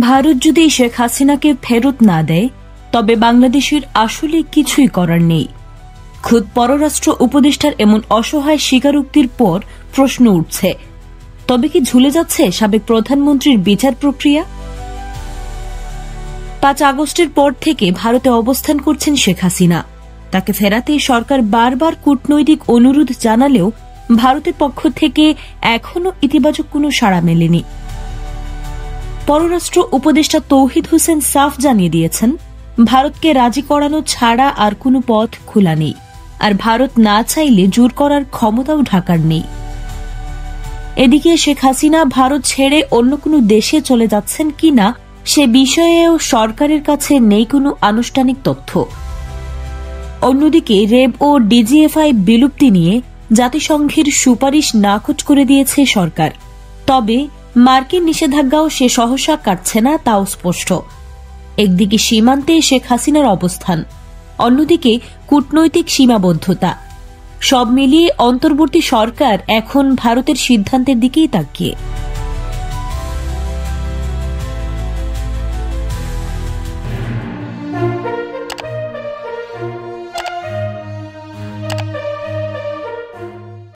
ভারত যদি শেখ হাসিনাকে ফেরত না দেয় তবে বাংলাদেশের আসলে কিছুই করার নেই। খুদ পররাষ্ট্র উপদেষ্টার এমন অসহায় স্বীকারোক্তির পর প্রশ্ন উঠছে, তবে কি ঝুলে যাচ্ছে সাবেক প্রধানমন্ত্রীর বিচার প্রক্রিয়া? ৫ আগস্টের পর থেকে ভারতে অবস্থান করছেন শেখ হাসিনা। তাকে ফেরাতে সরকার বারবার কূটনৈতিক অনুরোধ জানালেও ভারতের পক্ষ থেকে এখনো ইতিবাচক কোনো সাড়া মেলেনি। পররাষ্ট্র উপদেষ্টা তৌহিদ হোসেন সাফ জানিয়ে দিয়েছেন, ভারতকে রাজি করানো ছাড়া আর কোনো পথ খোলা নেই, আর ভারত না চাইলে জোর করার ক্ষমতাও ঢাকার নেই। এদিকে শেখ হাসিনা ভারত ছেড়ে অন্য কোনো দেশে চলে যাচ্ছেন কিনা সে বিষয়েও সরকারের কাছে নেই কোনো আনুষ্ঠানিক তথ্য। অন্যদিকে রেব ও ডিজিএফআই বিলুপ্তি নিয়ে জাতিসংঘের সুপারিশ নাকচ করে দিয়েছে সরকার, তবে মার্কিন নিষেধাজ্ঞাও সে সহসা কাটছে না, তাও স্পষ্ট। একদিকে সীমান্তে শেখ হাসিনার অবস্থান, অন্যদিকে কূটনৈতিক সীমাবদ্ধতা, সব মিলিয়ে অন্তর্বর্তী সরকার এখন ভারতের সিদ্ধান্তের দিকেই তাকিয়ে।